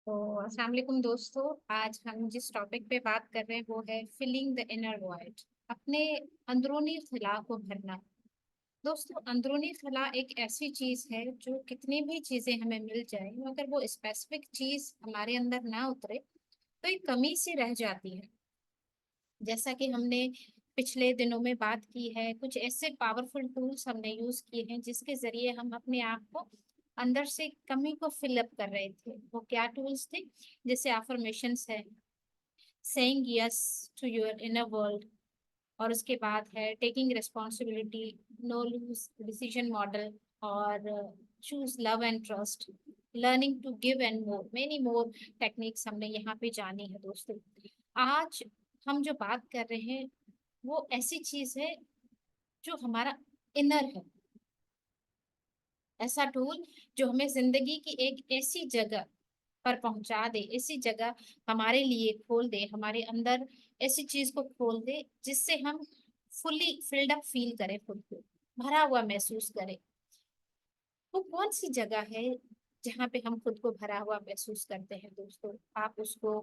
तो अस्सलाम वालेकुम दोस्तों। आज हम जिस टॉपिक पे बात कर रहे हैं वो है फिलिंग द इनर वॉइड, अपने अंदरूनी खला को भरना। दोस्तों, अंदरूनी खला एक ऐसी चीज है जो कितनी भी चीजें हमें मिल जाए मगर वो स्पेसिफिक चीज हमारे अंदर ना उतरे तो एक कमी सी रह जाती है। जैसा कि हमने पिछले दिनों में बात की है, कुछ ऐसे पावरफुल टूल्स हमने यूज किए हैं जिसके जरिए हम अपने आप को अंदर से कमी को फिलअप कर रहे थे। वो क्या टूल्स थे? जैसे अफर्मेशंस है, saying yes to your inner world, और उसके बाद है taking responsibility, no loose decision model, और choose love and trust, learning to give and more, many more techniques हमने यहाँ पे जानी है दोस्तों। आज हम जो बात कर रहे हैं वो ऐसी चीज है जो हमारा इनर है, ऐसा टूल जो हमें जिंदगी की एक ऐसी जगह पर पहुंचा दे, ऐसी जगह हमारे लिए खोल दे, हमारे अंदर ऐसी चीज को खोल दे जिससे हम फुली फिल्ड अप फील करें, खुद को भरा हुआ महसूस करें। वो कौन सी जगह है जहाँ पे हम खुद को भरा हुआ महसूस करते हैं दोस्तों? आप उसको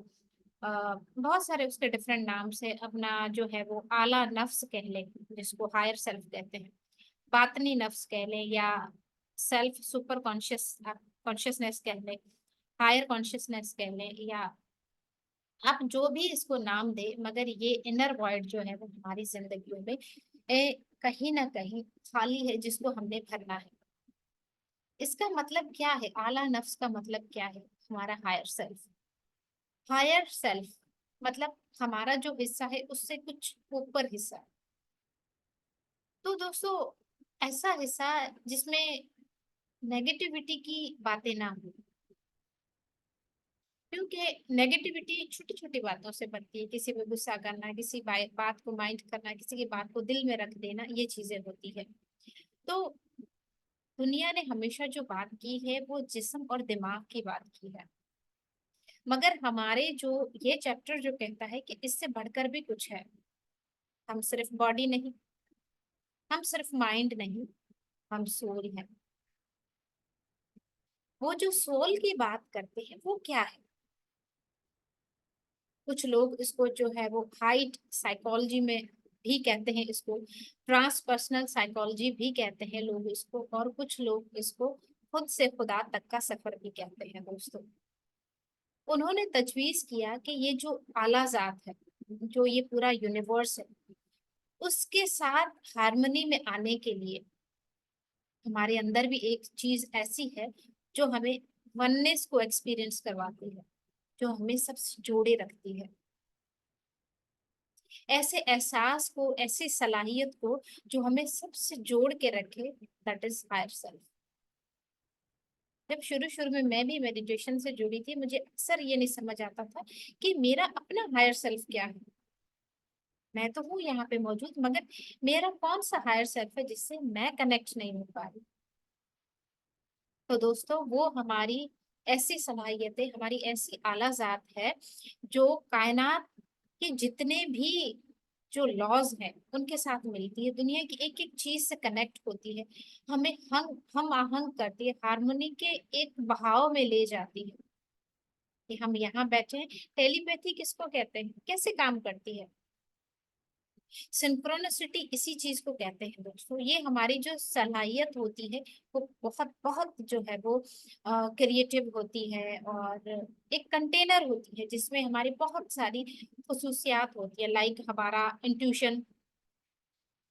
बहुत सारे उसके डिफरेंट नाम से, अपना जो है वो आला नफ्स कह लें, जिसको हायर सेल्फ कहते हैं, बातनी नफ्स कह लें, या सेल्फ सुपर कॉन्शियसनेस कह लें, हायर कॉन्शियसनेस कह लें, या आप जो भी इसको नाम दे, मगर ये इनर वॉइड जो है वो हमारी जिंदगियों में कहीं ना कहीं खाली है जिसको हमने भरना है। इसका मतलब क्या है? आला नफ्स का मतलब क्या है? हमारा हायर सेल्फ। हायर सेल्फ मतलब हमारा जो हिस्सा है उससे कुछ ऊपर हिस्सा। तो दोस्तों, ऐसा हिस्सा जिसमें नेगेटिविटी की बातें ना हो, क्योंकि नेगेटिविटी छोटी छोटी बातों से बनती है। किसी पे गुस्सा करना, किसी बात को माइंड करना, किसी की बात को दिल में रख देना, ये चीजें होती है। तो दुनिया ने हमेशा जो बात की है वो जिस्म और दिमाग की बात की है, मगर हमारे जो ये चैप्टर जो कहता है कि इससे बढ़कर भी कुछ है। हम सिर्फ बॉडी नहीं, हम सिर्फ माइंड नहीं, हम सोल हैं। वो जो सोल की बात करते हैं वो क्या है? कुछ लोग इसको जो है वो हाइट साइकोलॉजी में भी कहते हैं, इसको ट्रांसपर्सनल साइकोलॉजी भी कहते हैं लोग इसको, और कुछ लोग इसको खुद से खुदा तक का सफर भी कहते हैं दोस्तों। उन्होंने तजवीज किया कि ये जो आला जात है, जो ये पूरा यूनिवर्स है, उसके साथ हारमोनी में आने के लिए हमारे अंदर भी एक चीज ऐसी है जो हमें वननेस को एक्सपीरियंस करवाती है, जो हमें सबसे जोड़े रखती है, ऐसे एहसास को, ऐसी सलाहियत को जो हमें सबसे जोड़ के रखे, दैट इज हायर सेल्फ। जब शुरू शुरू में मैं भी मेडिटेशन से जुड़ी थी, मुझे अक्सर ये नहीं समझ आता था कि मेरा अपना हायर सेल्फ क्या है। मैं तो हूँ यहाँ पे मौजूद, मगर मेरा कौन सा हायर सेल्फ है जिससे मैं कनेक्ट नहीं हो पा रही। तो दोस्तों, वो हमारी ऐसी सलाहियतें, हमारी ऐसी आला जात है जो कायनात के जितने भी जो लॉज हैं उनके साथ मिलती है, दुनिया की एक एक चीज से कनेक्ट होती है, हमें हम आहंग करती है, हारमोनी के एक बहाव में ले जाती है कि हम यहाँ बैठे हैं। टेलीपैथी किसको कहते हैं? कैसे काम करती है? सिंक्रोनिसिटी इसी चीज को कहते हैं दोस्तों। ये हमारी जो सलाहियत होती है वो बहुत बहुत जो है वो क्रिएटिव होती है, और एक कंटेनर होती है जिसमें हमारी बहुत सारी खसूसियात होती है, लाइक हमारा इंट्यूशन,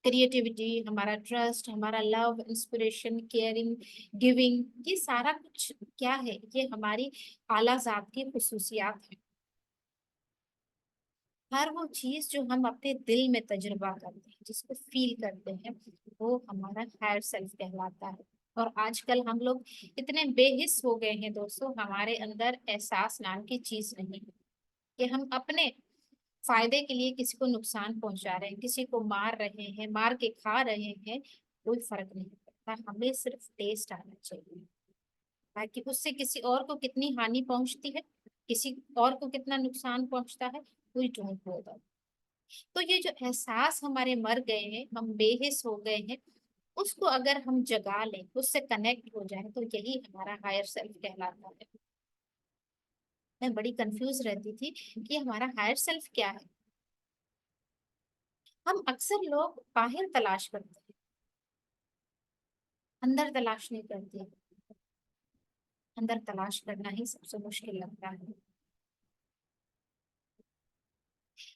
क्रिएटिविटी, हमारा ट्रस्ट, हमारा लव, इंस्पिरेशन, केयरिंग, गिविंग, ये सारा कुछ क्या है? ये हमारी आला जात की खसूसियात है। हर वो चीज जो हम अपने दिल में तजुर्बा करते हैं, जिसको फील करते हैं, वो हमारा हायर सेल्फ कहलाता है। और आजकल हम लोग इतने बेहिस हो गए हैं दोस्तों, हमारे अंदर एहसास नाम की चीज नहीं है कि हम अपने फायदे के लिए किसी को नुकसान पहुंचा रहे हैं, किसी को मार रहे हैं, मार के खा रहे हैं, कोई फर्क नहीं पड़ता। हमें सिर्फ टेस्ट आना चाहिए, ताकि उससे किसी और को कितनी हानि पहुंचती है, किसी और को कितना नुकसान पहुंचता है, कोई डोंट बोदर। तो ये जो एहसास हमारे मर गए हैं, हम बेहिस हो गए हैं, उसको अगर हम जगा लें, उससे कनेक्ट हो जाए, तो यही हमारा हायर सेल्फ कहलाता है। मैं बड़ी कंफ्यूज रहती थी कि हमारा हायर सेल्फ क्या है। हम अक्सर लोग बाहर तलाश करते हैं, अंदर तलाश नहीं करते। अंदर तलाश करना ही सबसे मुश्किल लगता है।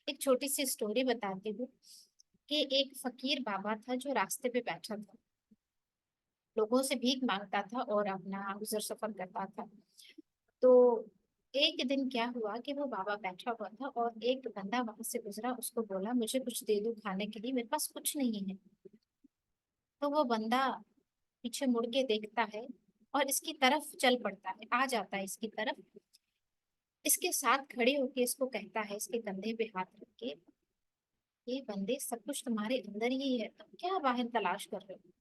एक छोटी सी स्टोरी बताती हूँ कि एक फकीर बाबा था जो रास्ते पे बैठा था, लोगों से भीख मांगता था और अपना गुजर सफर करता था। तो एक दिन क्या हुआ कि वो बाबा बैठा हुआ था और एक बंदा वहां से गुजरा, उसको बोला मुझे कुछ दे दो खाने के लिए, मेरे पास कुछ नहीं है। तो वो बंदा पीछे मुड़ के देखता है और इसकी तरफ चल पड़ता है, आ जाता है इसकी तरफ, इसके साथ खड़े होके इसको कहता है, इसके कंधे पे हाथ रख के, ये बंदे सब कुछ तुम्हारे अंदर ही है, तुम क्या बाहर तलाश कर रहे हो।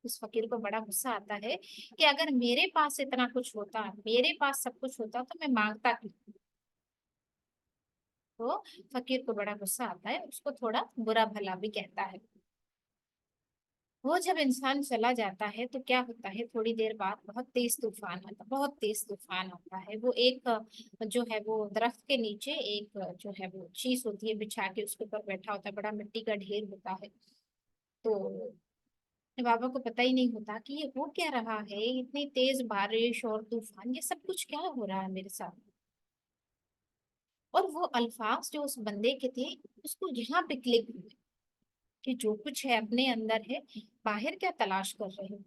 उस फकीर को बड़ा गुस्सा आता है कि अगर मेरे पास इतना कुछ होता, मेरे पास सब कुछ होता तो मैं मांगता क्यों। तो फकीर को बड़ा गुस्सा आता है, उसको थोड़ा बुरा भला भी कहता है। वो जब इंसान चला जाता है तो क्या होता है, थोड़ी देर बाद बहुत तेज तूफान आता, बहुत तेज तूफान आता है। वो एक जो है वो दरख्त के नीचे एक जो है वो चीज होती है बिछा के उसके ऊपर बैठा होता है, बड़ा मिट्टी का ढेर होता है। तो बाबा को पता ही नहीं होता कि ये हो क्या रहा है, इतनी तेज बारिश और तूफान, ये सब कुछ क्या हो रहा है मेरे साथ। और वो अल्फाज जो उस बंदे के थे, उसको यहाँ पे क्लिक हुए कि जो कुछ है अपने अंदर है, बाहर क्या तलाश कर रहे हो।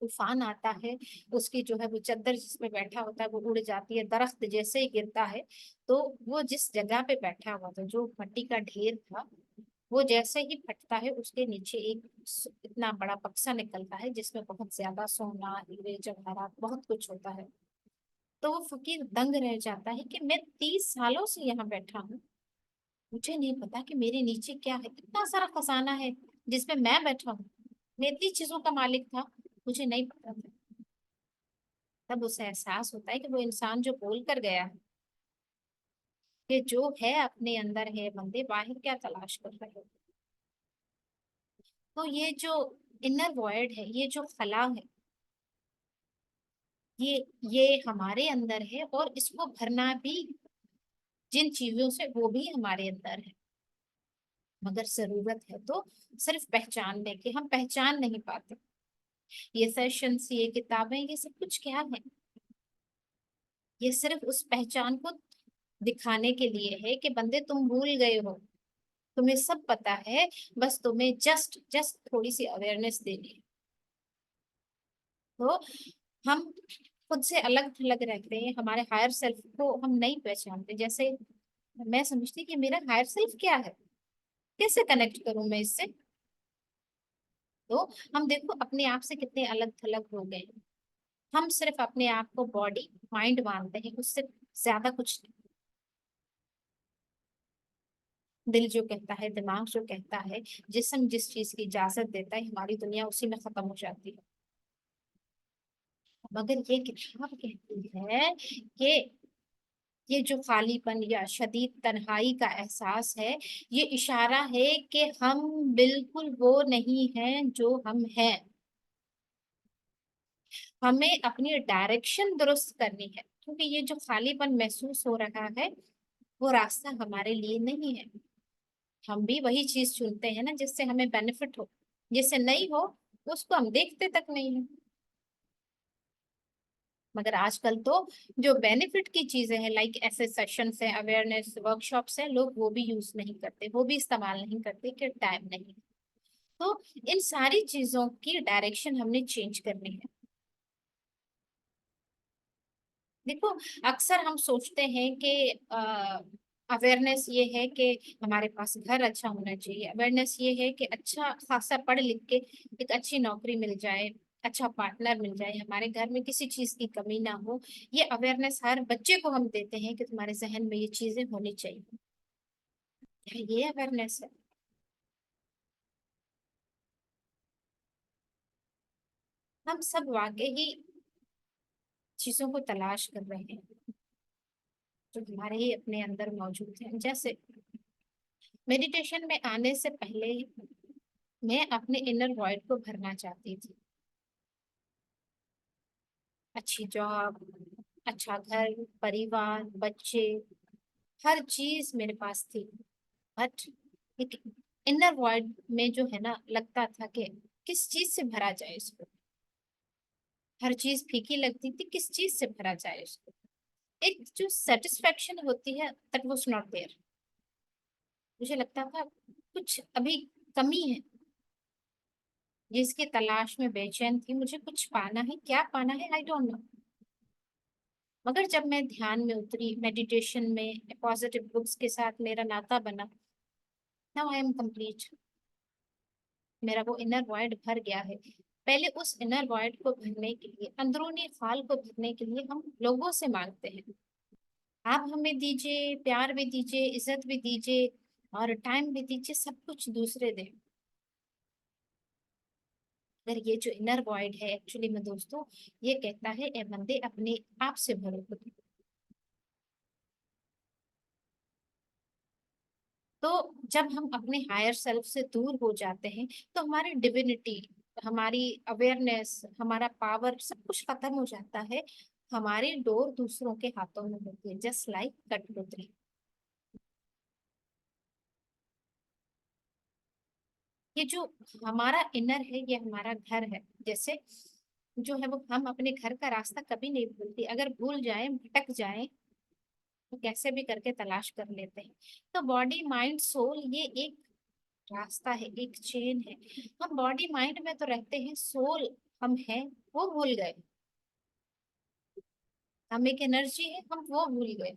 तूफान आता है, उसकी जो है वो चादर जिसमें बैठा होता है वो उड़ जाती है, दरख्त जैसे ही गिरता है तो वो जिस जगह पे बैठा हुआ था, जो मिट्टी का ढेर था, वो जैसे ही फटता है उसके नीचे एक इतना बड़ा बक्सा निकलता है जिसमें बहुत ज्यादा सोना हीरे जवाहरात बहुत कुछ होता है। तो वो फकीर दंग रह जाता है कि मैं 30 सालों से यहाँ बैठा हूँ, मुझे नहीं पता कि मेरे नीचे क्या है, इतना सारा खजाना है जिसमें मैं बैठा हूँ, मैं इतनी चीजों का मालिक था, मुझे नहीं पता था। तब उसे एहसास होता है कि वो इंसान जो बोल कर गया है कि जो है अपने अंदर है, बंदे बाहर क्या तलाश कर रहे हो। तो ये जो इनर वॉइड है, ये जो खला है, ये हमारे अंदर है और इसको भरना भी जिन चीजों से वो भी हमारे अंदर है। मगर जरूरत है तो सिर्फ पहचानने की, हम पहचान नहीं पाते। ये सेशंस, ये किताबें, ये सब कुछ क्या है, ये सिर्फ उस पहचान को दिखाने के लिए है कि बंदे तुम भूल गए हो, तुम्हें सब पता है, बस तुम्हें जस्ट जस्ट थोड़ी सी अवेयरनेस देनी है। तो हम खुद से अलग थलग रहते हैं, हमारे हायर सेल्फ को हम नहीं पहचानते। जैसे मैं समझती कि मेरा हायर सेल्फ क्या है, कैसे कनेक्ट करूं मैं इससे। तो हम देखो अपने आप से कितने अलग थलग हो गए। हम सिर्फ अपने आप को बॉडी माइंड मानते हैं, उससे ज्यादा कुछ नहीं। दिल जो कहता है, दिमाग जो कहता है, जिस्म जिस चीज की इजाजत देता है, हमारी दुनिया उसी में खत्म हो जाती है। मगर ये किताब कहती है कि ये जो खालीपन या शदीद तन्हाई का एहसास है, ये इशारा है कि हम बिल्कुल वो नहीं हैं जो हम हैं। हमें अपनी डायरेक्शन दुरुस्त करनी है, क्योंकि ये जो खालीपन महसूस हो रहा है वो रास्ता हमारे लिए नहीं है। हम भी वही चीज चुनते हैं ना जिससे हमें बेनिफिट हो, जिससे नहीं हो तो उसको हम देखते तक नहीं है। मगर आजकल तो जो बेनिफिट की चीजें हैं, लाइक ऐसे सेशंस हैं, अवेयरनेस वर्कशॉप्स हैं, लोग वो भी यूज नहीं करते, वो भी इस्तेमाल नहीं करते कि टाइम नहीं। तो इन सारी चीजों की डायरेक्शन हमने चेंज करनी है। देखो, अक्सर हम सोचते हैं कि अवेयरनेस ये है कि हमारे पास घर अच्छा होना चाहिए, अवेयरनेस ये है कि अच्छा खासा पढ़ लिख के एक अच्छी नौकरी मिल जाए, अच्छा पार्टनर मिल जाए, हमारे घर में किसी चीज की कमी ना हो। ये अवेयरनेस हर बच्चे को हम देते हैं कि तुम्हारे जहन में ये चीजें होनी चाहिए। क्या ये अवेयरनेस है? हम सब वाकई ही चीजों को तलाश कर रहे हैं जो हमारे ही अपने अंदर मौजूद है। जैसे मेडिटेशन में आने से पहले मैं अपने इनर वॉइड को भरना चाहती थी, अच्छी जॉब, अच्छा घर, परिवार, बच्चे, हर चीज मेरे पास थी। बट एक इनर वॉइड में जो है ना, लगता था कि किस चीज से भरा जाए इसको। हर चीज फीकी लगती थी, किस चीज से भरा जाए इसको। एक जो सेटिस्फेक्शन होती है, दैट वाज नॉट देयर। मुझे लगता था कुछ अभी कमी है, जिसकी तलाश में बेचैन थी। मुझे कुछ पाना है, क्या पाना है आई डोंट नो। मगर जब मैं ध्यान में उतरी, मेडिटेशन में, पॉजिटिव बुक्स के साथ मेरा नाता बना, नाउ आई एम कंप्लीट। मेरा वो इनर वॉइड भर गया है। पहले उस इनर वॉइड को भरने के लिए, अंदरूनी खाल को भरने के लिए हम लोगों से मांगते हैं। आप हमें दीजिए, प्यार भी दीजिए, इज्जत भी दीजिए, और टाइम भी दीजिए, सब कुछ दूसरे दें। अगर ये जो इनर वॉइड है एक्चुअली में दोस्तों, ये कहता है ए बंदे अपने आप से भरो खुद। तो जब हम अपने हायर सेल्फ से दूर हो जाते हैं, तो हमारी डिविनिटी, हमारी अवेयरनेस, हमारा पावर, सब कुछ खत्म हो जाता है। हमारी डोर दूसरों के हाथों में होती है, जस्ट लाइक कठपुतली। ये जो हमारा इनर है, ये हमारा घर है। जैसे जो है वो, हम अपने घर का रास्ता कभी नहीं भूलते। अगर भूल जाए, भटक जाए, तो कैसे भी करके तलाश कर लेते हैं। तो बॉडी माइंड सोल, ये एक रास्ता है, एक चेन है। हम बॉडी माइंड में तो रहते हैं, सोल हम हैं वो भूल गए। हम एक एनर्जी है, हम वो भूल गए।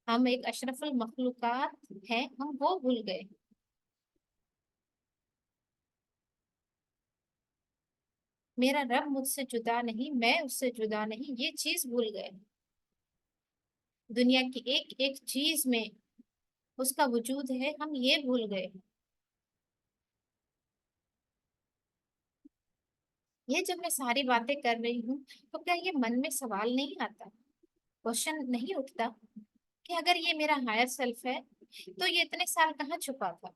हम एक अशरफुल मखलूकात हैं, हम वो भूल गए। मेरा रब मुझसे जुदा नहीं, मैं उससे जुदा नहीं, ये चीज भूल गए। दुनिया की एक एक चीज में उसका वजूद है, हम ये भूल गए। ये जब मैं सारी बातें कर रही हूँ, तो क्या ये मन में सवाल नहीं आता, क्वेश्चन नहीं उठता कि अगर ये मेरा हायर सेल्फ है, तो ये इतने साल कहाँ छुपा था।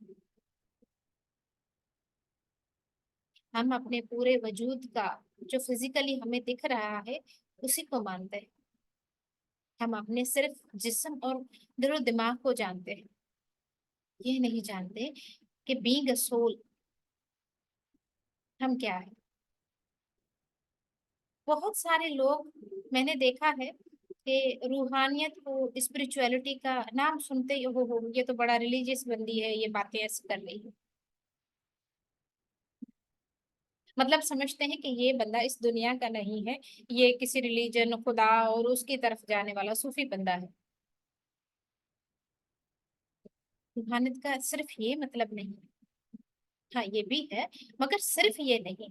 हम अपने पूरे वजूद का, जो फिजिकली हमें दिख रहा है, उसी को मानते हैं। हम अपने सिर्फ जिस्म और दिलो दिमाग को जानते हैं, ये नहीं जानते कि बीइंग अ सोल हम क्या है। बहुत सारे लोग, मैंने देखा है कि रूहानियत को, स्पिरिचुअलिटी का नाम सुनते ही हो, ये तो बड़ा रिलीजियस बंदी है, ये बातें ऐसे कर रही है। मतलब समझते हैं कि ये बंदा इस दुनिया का नहीं है, ये किसी रिलीजन, खुदा और उसकी तरफ जाने वाला सूफी बंदा है। रूहानियत का सिर्फ ये मतलब नहीं। हाँ ये भी है, मगर सिर्फ ये नहीं।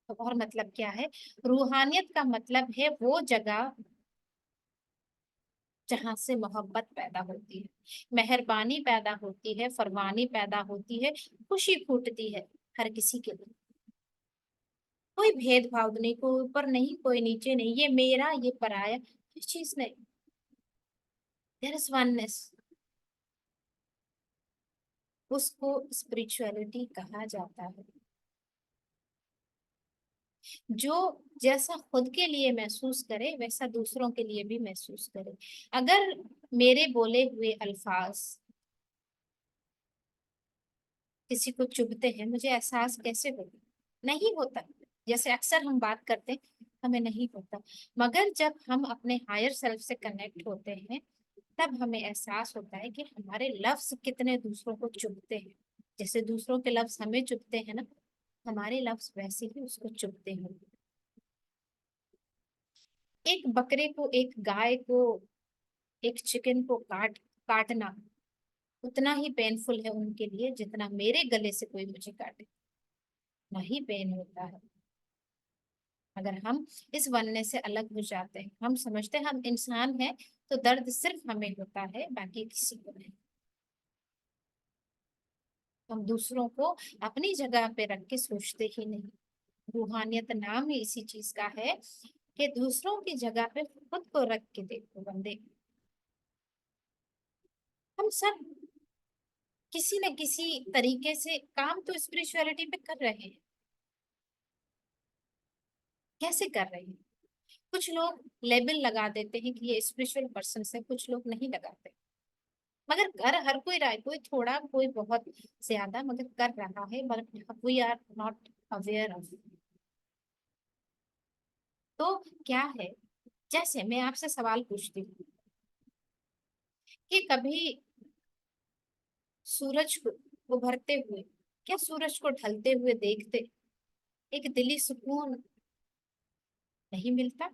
तो और मतलब क्या है? रूहानियत का मतलब है वो जगह जहां से मोहब्बत पैदा होती है, मेहरबानी पैदा होती है, फरमानी पैदा होती है, खुशी फूटती है हर किसी के लिए। कोई भेदभाव नहीं, कोई ऊपर नहीं, कोई नीचे नहीं, ये मेरा, ये पराया, इस चीज नहीं। There is oneness. उसको स्पिरिचुअलिटी कहा जाता है। जो जैसा खुद के लिए महसूस करे, वैसा दूसरों के लिए भी महसूस करे। अगर मेरे बोले हुए अल्फाज किसी को चुभते हैं, मुझे एहसास कैसे होगा? नहीं होता। जैसे अक्सर हम बात करते हैं, हमें नहीं होता। मगर जब हम अपने हायर सेल्फ से कनेक्ट होते हैं, तब हमें एहसास होता है कि हमारे लफ्ज कितने दूसरों को चुभते हैं। जैसे दूसरों के लफ्ज हमें चुभते हैं ना, हमारे लफ्ज वैसे ही उसको चुभते हैं। एक बकरे को, एक गाय को, एक चिकन को काटना उतना ही पेनफुल है उनके लिए, जितना मेरे गले से कोई मुझे काटे, ना ही पेन होता है। अगर हम इस बनने से अलग हो जाते हैं, हम समझते हैं हम इंसान हैं, तो दर्द सिर्फ हमें होता है, बाकी किसी को नहीं। हम दूसरों को अपनी जगह पे रख के सोचते ही नहीं। रूहानियत नाम ही इसी चीज का है कि दूसरों की जगह पे खुद को रख के देखो बंदे। हम सब किसी न किसी तरीके से काम तो स्पिरिचुअलिटी पे कर रहे हैं। कैसे कर रहे हैं? कुछ लोग लेबल लगा देते हैं कि ये स्पिरिचुअल पर्सन है, कुछ लोग नहीं लगाते। मगर कर हर कोई रहा है, कोई थोड़ा कोई बहुत ज्यादा, मगर कर रहा है, but we are not aware of. तो क्या है, जैसे मैं आपसे सवाल पूछती हूँ कि कभी सूरज को उभरते हुए, क्या सूरज को ढलते हुए देखते एक दिली सुकून नहीं मिलता?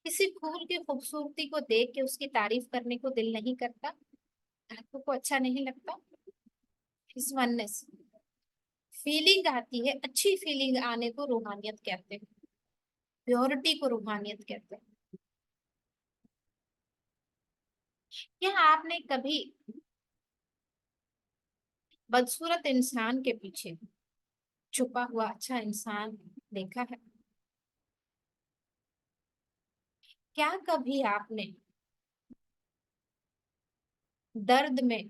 किसी फूल की खूबसूरती को देख के उसकी तारीफ करने को दिल नहीं करता? आंखों को अच्छा नहीं लगता? इस वननेस फीलिंग आती है, अच्छी फीलिंग आने को रूहानियत कहते हैं, प्योरिटी को रूहानियत कहते हैं। क्या आपने कभी बदसूरत इंसान के पीछे छुपा हुआ अच्छा इंसान देखा है? क्या कभी आपने दर्द में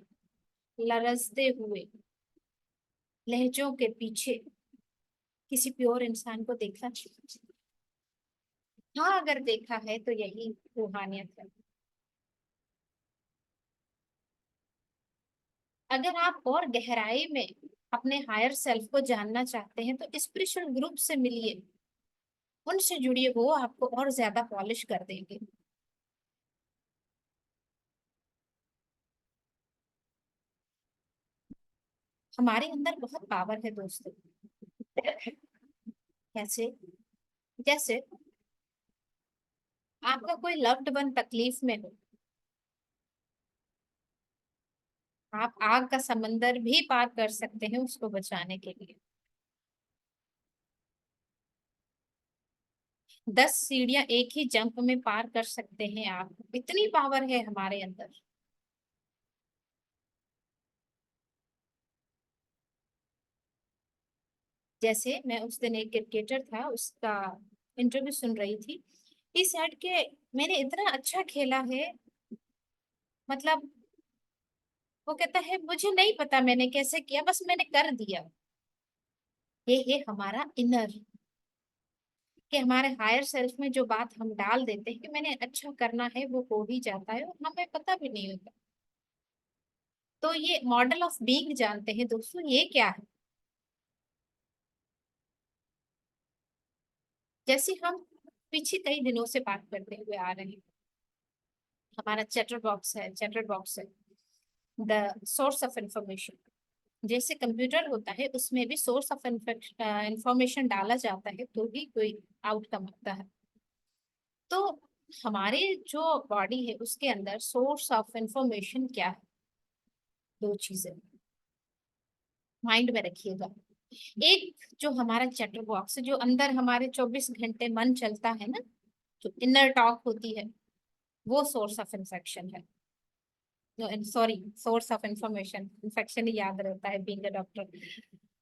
लरजते हुए लहजों के पीछे किसी प्योर इंसान को देखा? हाँ, अगर देखा है तो यही रूहानियत है। अगर आप और गहराई में अपने हायर सेल्फ को जानना चाहते हैं तो स्पिरिचुअल ग्रुप से मिलिए, उनसे जुड़िए, वो आपको और ज्यादा पॉलिश कर देंगे। हमारे अंदर बहुत पावर है दोस्तों। कैसे? जैसे आपका कोई लव्ड वन तकलीफ में हो, आप आग का समंदर भी पार कर सकते हैं उसको बचाने के लिए। 10 सीढ़ियां एक ही जंप में पार कर सकते हैं आप, इतनी पावर है हमारे अंदर। जैसे मैं उस दिन एक क्रिकेटर था, उसका इंटरव्यू सुन रही थी। इस सेट के मैंने इतना अच्छा खेला है, मतलब वो कहता है मुझे नहीं पता मैंने कैसे किया, बस मैंने कर दिया। ये है हमारा इनर, कि हमारे हायर सेल्फ में जो बात हम डाल देते हैं कि मैंने अच्छा करना है, वो हो ही जाता है और हमें पता भी नहीं होता। तो ये मॉडल ऑफ बीइंग जानते हैं दोस्तों, ये क्या है? जैसे हम पीछे कई दिनों से बात करते हुए आ रहे हैं, हमारा चैटर बॉक्स है, चैटर बॉक्स है द सोर्स ऑफ इंफॉर्मेशन। जैसे कंप्यूटर होता है, उसमें भी सोर्स ऑफ इंफॉर्मेशन डाला जाता है तो ही कोई आउटकम होता है। तो हमारे जो बॉडी है उसके अंदर सोर्स ऑफ इंफॉर्मेशन क्या है? दो चीजें माइंड में रखिएगा। एक जो हमारा चैटर बॉक्स है, जो अंदर हमारे 24 घंटे मन चलता है ना, जो इनर टॉक होती है, वो सोर्स ऑफ इन्फेक्शन है। Sorry, source of information, infection ही याद रहता है बीइंग अ डॉक्टर।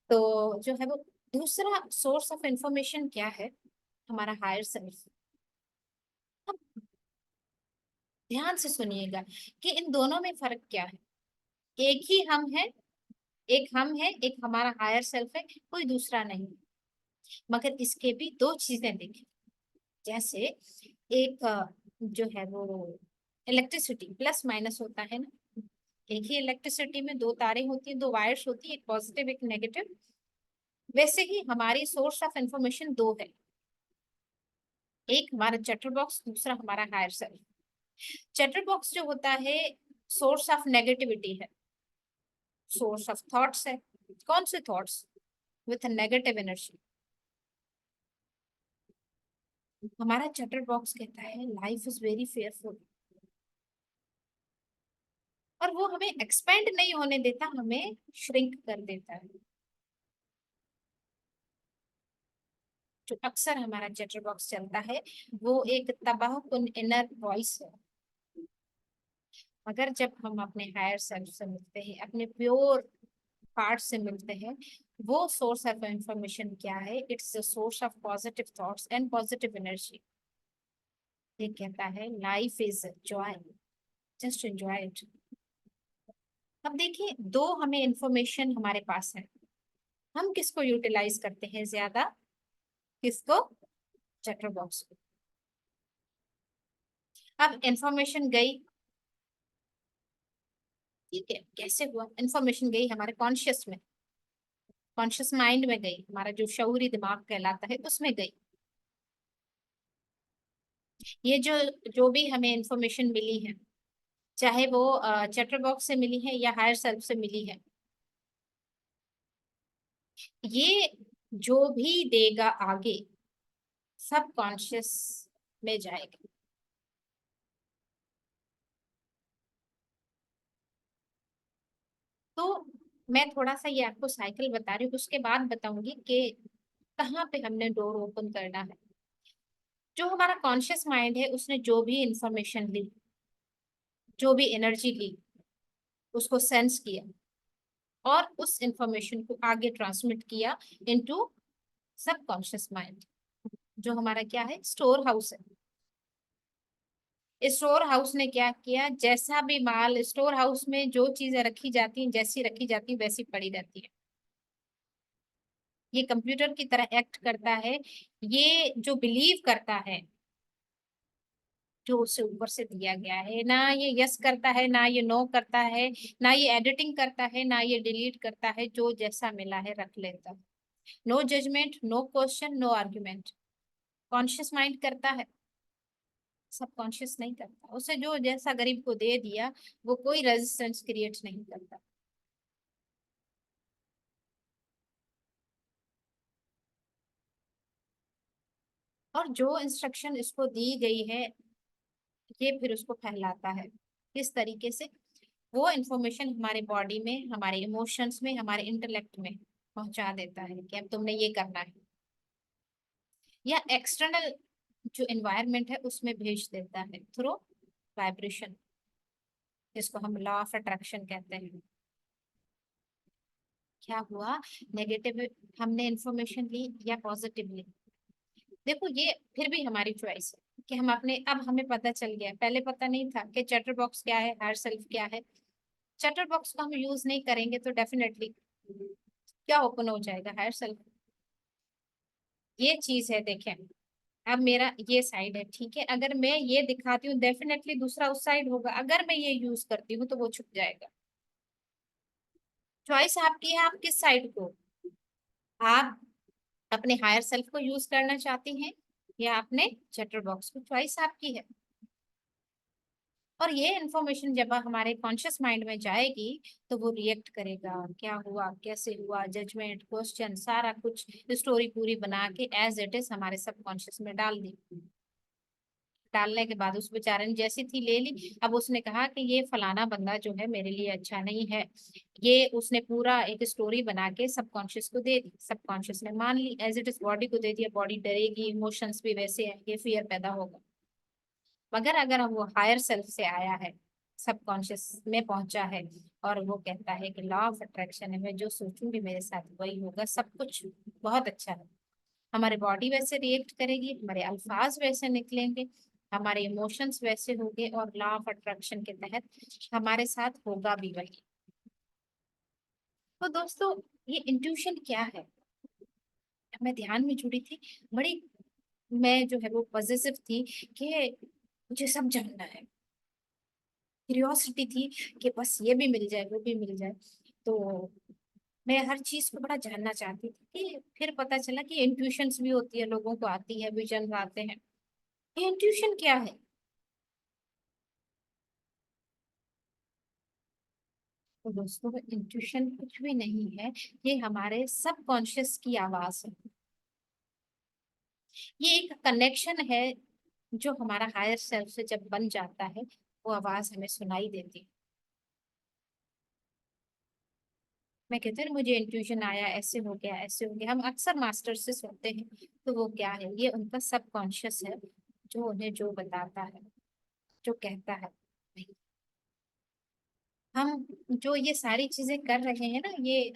तो जो है वो दूसरा सोर्स ऑफ इंफॉर्मेशन क्या है? हमारा हायर सेल्फ। अब ध्यान से सुनिएगा कि इन दोनों में फर्क क्या है। एक ही हम है, एक हम है, एक हमारा हायर सेल्फ है, कोई दूसरा नहीं। मगर इसके भी दो चीजें देखें। जैसे एक जो है वो इलेक्ट्रिसिटी प्लस माइनस होता है ना, एक ही इलेक्ट्रिसिटी में दो तारे होती है, दो वायर्स होती है, एक पॉजिटिव एक नेगेटिव। वैसे ही हमारी सोर्स ऑफ इंफॉर्मेशन दो है, एक हमारा चैटर बॉक्स, दूसरा हमारा हायर सेल्फ। चैटर बॉक्स जो होता है सोर्स ऑफ नेगेटिविटी है, सोर्स ऑफ थॉट्स है। कौन से थॉट्स? With negative energy. हमारा चैटर बॉक्स कहता है लाइफ इज वेरी फेयरफुल, और वो हमें एक्सपेंड नहीं होने देता, हमें श्रिंक कर देता है। जो अक्सर हमारा चैटर बॉक्स चलता है वो एक तबाहकुन इनर वॉइस है। मगर जब हम अपने हायर सेल्फ से मिलते हैं, अपने प्योर पार्ट से मिलते हैं, वो सोर्स ऑफ इंफॉर्मेशन क्या है? It's the source of positive thoughts and positive energy. ये कहता है life is Joy, just enjoy it. अब देखिए, दो हमें इंफॉर्मेशन हमारे पास है, हम किसको यूटिलाइज करते हैं ज्यादा? किसको? चैटर बॉक्स को। अब इंफॉर्मेशन गई, ठीक है, कैसे हुआ? इंफॉर्मेशन गई हमारे कॉन्शियस में, कॉन्शियस माइंड में गई, हमारा जो शऊरी दिमाग कहलाता है उसमें गई। ये जो जो भी हमें इंफॉर्मेशन मिली है, चाहे वो चैटर बॉक्स से मिली है या हायर सेल्फ से मिली है, ये जो भी देगा आगे सब कॉन्शियस में जाएगा। तो मैं थोड़ा सा ये आपको साइकिल बता रही हूँ, उसके बाद बताऊंगी कि कहाँ पे हमने डोर ओपन करना है। जो हमारा कॉन्शियस माइंड है उसने जो भी इंफॉर्मेशन ली, जो भी एनर्जी ली, उसको सेंस किया और उस इंफॉर्मेशन को आगे ट्रांसमिट किया इनटू सब कॉन्शियस माइंड, जो हमारा क्या है, स्टोर हाउस है। स्टोर हाउस ने क्या किया, जैसा भी माल स्टोर हाउस में जो चीजें रखी जाती हैं, जैसी रखी जाती है वैसी पड़ी रहती है। ये कंप्यूटर की तरह एक्ट करता है। ये जो बिलीव करता है, जो उससे ऊपर से दिया गया है, ना ये यस करता है, ना ये नो करता है, ना ये एडिटिंग करता है, ना ये डिलीट करता है, जो जैसा मिला है रख लेता है। No judgement, no question, no argument. Conscious mind करता है, सब कॉन्शियस नहीं करता। उसे जो जैसा गरीब को दे दिया, वो कोई रेजिस्टेंस क्रिएट नहीं करता। और जो इंस्ट्रक्शन इसको दी गई है, ये फिर उसको फैलाता है। किस तरीके से? वो इंफॉर्मेशन हमारे बॉडी में, हमारे इमोशंस में, हमारे इंटेलेक्ट में पहुंचा देता है कि अब तुमने ये करना है, या एक्सटर्नल जो एनवायरनमेंट है उसमें भेज देता है थ्रू वाइब्रेशन, जिसको हम लॉ ऑफ अट्रैक्शन कहते हैं। क्या हुआ? नेगेटिव हमने इंफॉर्मेशन ली या पॉजिटिव ली, देखो ये फिर भी हमारी चॉइस है कि हम अपने, अब हमें पता चल गया, पहले पता नहीं था कि चैटर बॉक्स क्या है, हायर सेल्फ क्या है। चैटर बॉक्स को हम यूज नहीं करेंगे तो डेफिनेटली क्या ओपन हो जाएगा, हायर सेल्फ। ये चीज है, देखें, अब मेरा ये साइड है, ठीक है, अगर मैं ये दिखाती हूँ डेफिनेटली दूसरा उस साइड होगा, अगर मैं ये यूज करती हूँ तो वो छुप जाएगा। चॉइस आपकी है, आप किस साइड को, आप अपने हायर सेल्फ को यूज करना चाहती हैं या अपने चैटर बॉक्स को, चॉइस आपकी है। और ये इन्फॉर्मेशन जब हमारे कॉन्शियस माइंड में जाएगी तो वो रिएक्ट करेगा, क्या हुआ, कैसे हुआ, जजमेंट, क्वेश्चन, सारा कुछ स्टोरी पूरी बना के एज इट इज हमारे सबकॉन्शियस में डाल दी। डालने के बाद उस बेचारे ने जैसी थी ले ली। अब उसने कहा कि ये फलाना बंदा जो है मेरे लिए अच्छा नहीं है, ये उसने पूरा एक स्टोरी बना के सबकॉन्शियस को दे दी, सबकॉन्शियस ने मान ली, एज इट इज बॉडी को दे दिया, बॉडी डरेगी, इमोशंस भी वैसे आएंगे, फियर पैदा होगा। मगर अगर वो हायर सेल्फ से आया है, सबकॉन्शियस में पहुंचा है, और वो कहता है कि लॉ ऑफ अट्रैक्शन है, मैं जो सोचूंगी मेरे साथ वही होगा, सब कुछ बहुत अच्छा है, हमारी बॉडी वैसे रिएक्ट करेगी, हमारे अल्फाज वैसे निकलेंगे, हमारे इमोशंस वैसे होंगे, और लॉ ऑफ अट्रैक्शन के तहत हमारे साथ होगा भी वही। तो दोस्तों, ये इंट्यूशन क्या है? मैं ध्यान में जुड़ी थी, बड़ी, मैं जो है वो पॉजिटिव थी कि मुझे सब जानना है, क्यूरियोसिटी थी कि बस ये भी मिल जाए, वो भी मिल जाए। तो मैं हर चीज को बड़ा जानना चाहती थी। कि फिर पता चला कि इंट्यूशंस भी होती है, लोगों को आती है, विजन आते हैं। ये इंट्यूशन क्या है? तो दोस्तों, इंट्यूशन कुछ भी नहीं है, ये हमारे सबकॉन्शियस की आवाज है। ये एक कनेक्शन है जो हमारा हायर सेल्फ से जब बन जाता है, वो आवाज हमें सुनाई देती है। मैं कहते हैं ना, मुझे इंट्यूशन आया, ऐसे हो गया, ऐसे हो गया, हम अक्सर मास्टर से सुनते हैं। तो वो क्या है, ये उनका सबकॉन्शियस है, जो उन्हें जो बताता है, जो कहता है। हम जो ये सारी चीजें कर रहे हैं ना, ये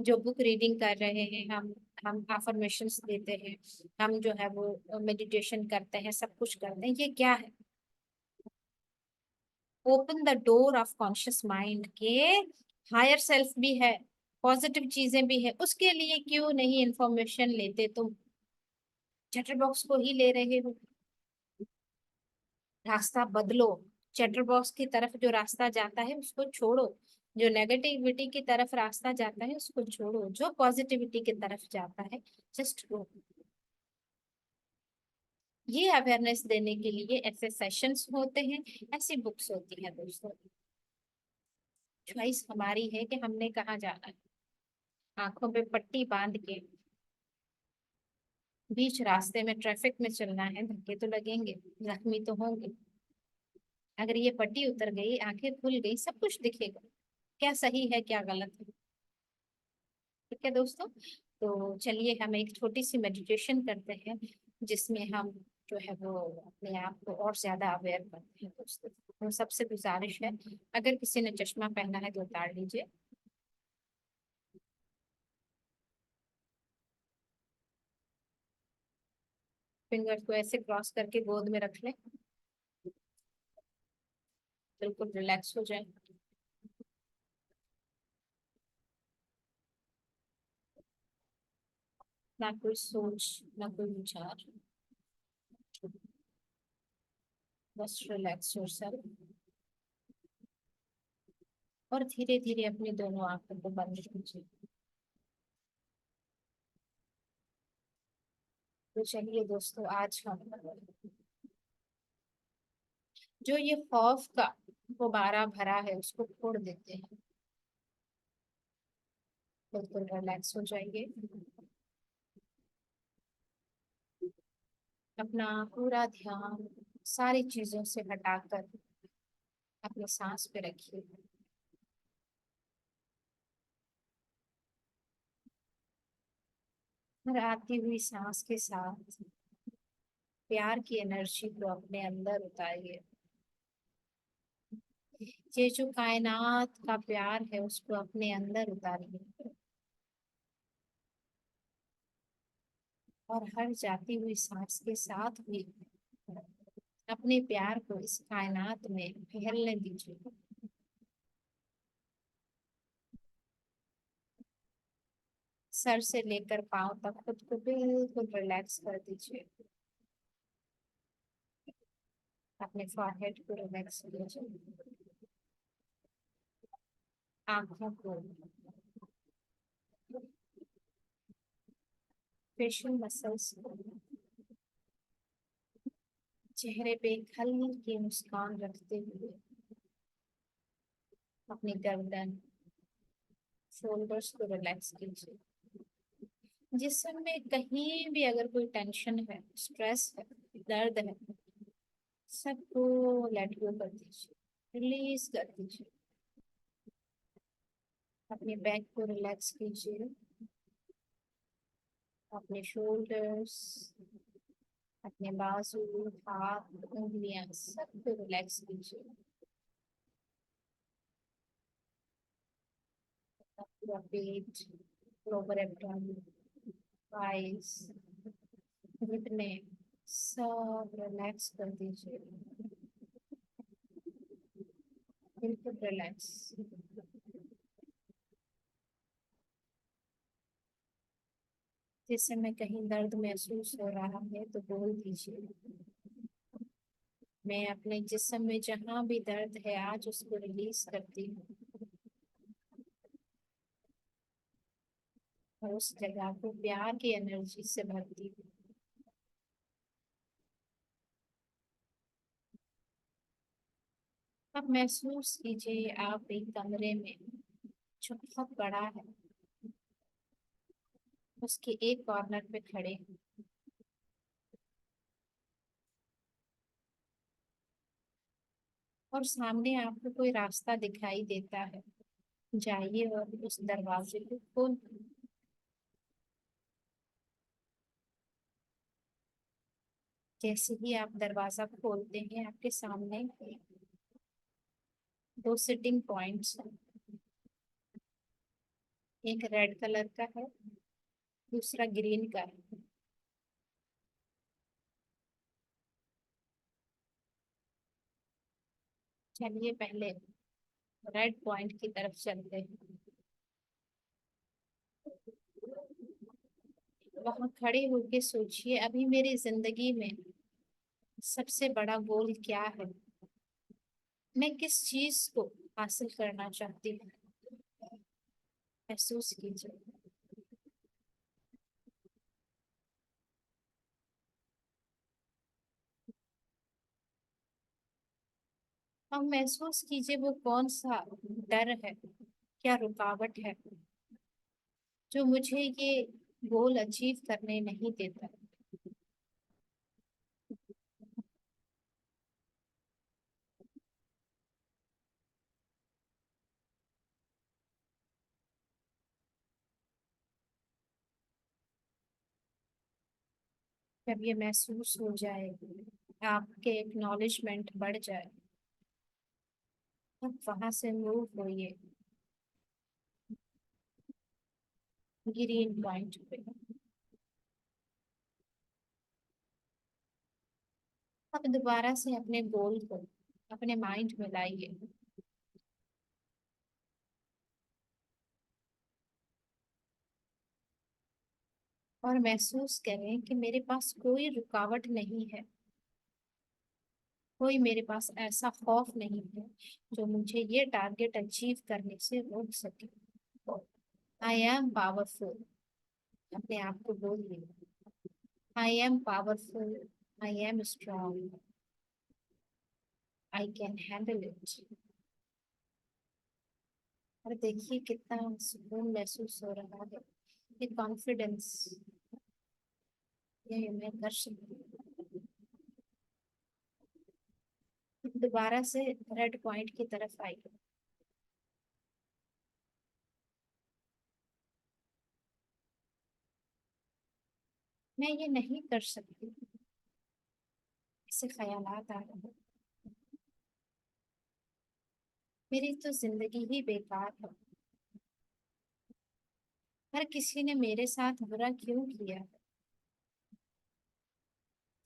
जो बुक रीडिंग कर रहे हैं हम अफर्मेशंस देते हैं, हम जो है वो मेडिटेशन करते हैं, सब कुछ करते हैं, ये क्या है? Open the door of conscious mind के हायर सेल्फ भी है, पॉजिटिव चीजें भी है, उसके लिए क्यों नहीं इंफॉर्मेशन लेते तुम? चैटर बॉक्स को ही ले रहे हो। रास्ता बदलो। चैटर बॉक्स की तरफ जो रास्ता जाता है उसको छोड़ो। जो नेगेटिविटी की तरफ रास्ता जाता है उसको छोड़ो, जो पॉजिटिविटी की तरफ जाता है जस्ट गो। ये अवेयरनेस देने के लिए ऐसे सेशंस होते हैं, ऐसी बुक्स होती है दोस्तों। चॉइस हमारी है कि हमने कहाँ जाना है। आंखों पे पट्टी बांध के बीच रास्ते में ट्रैफिक में चलना है, धक्के तो लगेंगे, जख्मी तो होंगे। अगर ये पट्टी उतर गई, आंखें खुल गई, सब कुछ दिखेगा, क्या सही है क्या गलत है। ठीक है दोस्तों, तो चलिए हम एक छोटी सी मेडिटेशन करते हैं, जिसमें हम जो है वो अपने आप को और ज्यादा अवेयर करते हैं दोस्तों। तो सबसे गुजारिश है, अगर किसी ने चश्मा पहना है तो उतार लीजिए। फिंगर को ऐसे क्रॉस करके गोद में रख लें, बिल्कुल रिलैक्स हो जाए। ना कोई सोच, ना कोई विचार, बस रिलैक्स योरसेल्फ। और धीरे धीरे अपनी दोनों आंखों को बंद कीजिए। तो चलिए दोस्तों, आज हम जो ये खौफ का गुब्बारा भरा है उसको फोड़ देते हैं। बिल्कुल रिलैक्स हो जाइए। अपना पूरा ध्यान सारी चीजों से हटाकर अपनी सांस पे रखिए। और आती हुई सांस के साथ प्यार की एनर्जी को अपने अंदर उतारिए। ये जो कायनात का प्यार है उसको अपने अंदर उतारिए। और हर जाती हुई सांस के साथ भी अपने प्यार को इस कायनात में फैलने दीजिए। सर से लेकर पांव तक खुद को बिल्कुल रिलैक्स कर दीजिए। अपने फॉरहेड को रिलैक्स कीजिए। आंखों को, फेशियल मसल्स को, चेहरे पे एक हल्की मुस्कान रखते हुए अपनी गर्दन, शोल्डर्स को रिलैक्स कीजिए। जिसम में कहीं भी अगर कोई टेंशन है, स्ट्रेस है, दर्द है, सबको लेट गो कर दीजिए, रिलीज कर दीजिए। अपने बैक को रिलैक्स कीजिए। अपने शोल्डर्स, अपने बाजू, हाथ, उंगलियां सबको रिलैक्स कीजिए। पूरा पेट, लोअर एब्डोमेन, थाइस, घुटने सब रिलैक्स कर दीजिए। बिल्कुल रिलैक्स। जिस समय कहीं दर्द महसूस हो रहा है तो बोल दीजिए, मैं अपने जिस्म में जहां भी दर्द है आज उसको रिलीज करती हूँ। और उस जगह को प्यार की एनर्जी से भरती हूँ। अब महसूस कीजिए आप एक कमरे में जो बहुत बड़ा है, उसके एक कॉर्नर पे खड़े हैं। और सामने आपको कोई रास्ता दिखाई देता है, जाइए और उस दरवाजे को खोल। जैसे ही आप दरवाजा खोलते हैं, आपके सामने दो सिटिंग पॉइंट्स हैं। एक रेड कलर का है, दूसरा ग्रीन का है। चलिए पहले रेड पॉइंट की तरफ चलते हैं। वहां खड़े होके सोचिए, अभी मेरी जिंदगी में सबसे बड़ा गोल क्या है, मैं किस चीज को हासिल करना चाहती हूँ। महसूस कीजिए। अब महसूस कीजिए वो कौन सा डर है, क्या रुकावट है जो मुझे ये गोल अचीव करने नहीं देता। जब ये महसूस हो जाए, आपके एक्नॉलेजमेंट बढ़ जाए, तब वहां से मूव होइए ग्रीन पॉइंट पे। अब दोबारा से अपने गोल को अपने माइंड में लाइए और महसूस करें कि मेरे पास कोई रुकावट नहीं है, कोई मेरे पास ऐसा खौफ नहीं है जो मुझे ये टारगेट अचीव करने से रोक सके। I am powerful. अपने आप को बोलिए, I am powerful, I am strong, I can handle it. और देखिए कितना सुकून महसूस हो रहा है, ये कॉन्फिडेंस, ये मैं कर सकती हूँ। दोबारा से रेड पॉइंट की तरफ आई। मैं ये नहीं कर सकती, ऐसे ख्यालात आ रहे हैं, मेरी तो जिंदगी ही बेकार है, हर किसी ने मेरे साथ बुरा क्यों किया है,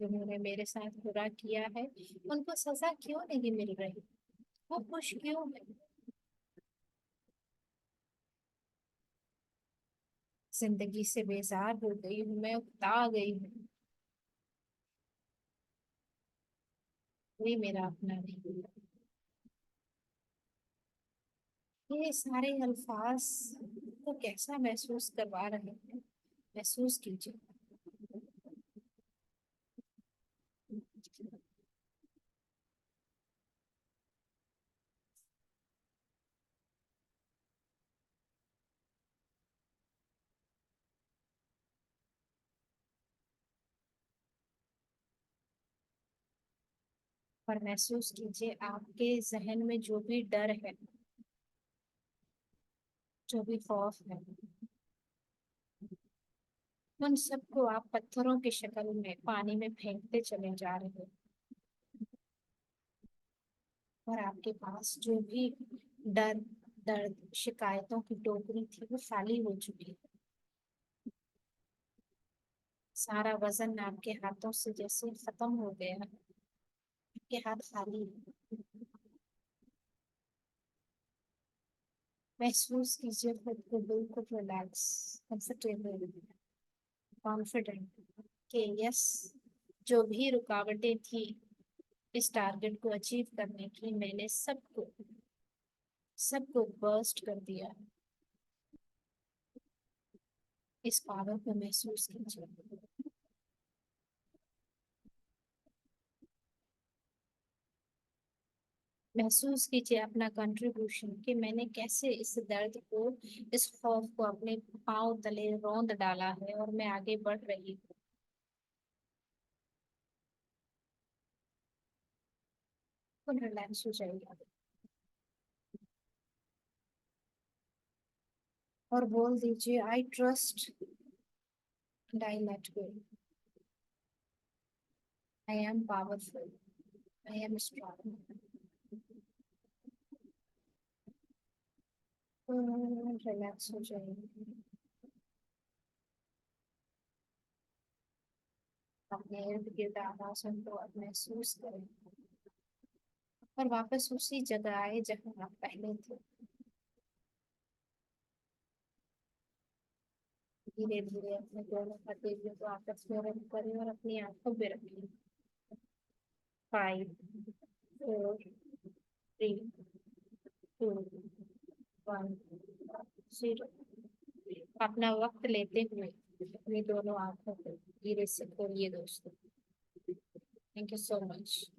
जिन्होंने मेरे साथ बुरा किया है उनको सजा क्यों नहीं मिल रही, वो खुश क्यों है। जिंदगी से बेजार हो गई हूँ, मैं उकता गई हूँ, कोई मेरा अपना नहीं। ये सारे अल्फाज को कैसा महसूस करवा रहे हैं, महसूस कीजिए। और महसूस कीजिए आपके जहन में जो भी डर है, जो भी खौफ है, उन सबको आप पत्थरों की शक्ल में पानी में फेंकते चले जा रहे हैं। और आपके पास जो भी डर, दर्द, शिकायतों की टोकरी थी वो खाली हो चुकी है। सारा वजन आपके हाथों से जैसे खत्म हो गया है, आपके हाथ खाली है। महसूस कीजिए खुद को बिल्कुल रिलैक्स, कंफर्टेबल, कॉन्फिडेंट कि यस, जो भी रुकावटें थी इस टारगेट को अचीव करने की, मैंने सबको बर्स्ट कर दिया। इस पावर को महसूस कीजिए। महसूस कीजिए अपना कंट्रीब्यूशन कि मैंने कैसे इस दर्द को, इस खौफ को अपने पांव तले रौंद डाला है और मैं आगे बढ़ रही हूँ। फुल रिलैक्स हो जाइए और बोल दीजिए, I trust and I let go, I am powerful, I am strong. Relax हो जाइए, अपने इर्द गिर्द आवाज़ों को अब महसूस करें और वापस उसी जगह आए जहाँ आप पहले थे। धीरे धीरे अपने दोनों हथेलियों को आपस में रब करें और अपनी आंखों पे रखें। 5 4 3 2 1 0। अपना वक्त लेते हुए अपनी दोनों आंखों को धीरे से खोलिए दोस्तों। Thank you so much.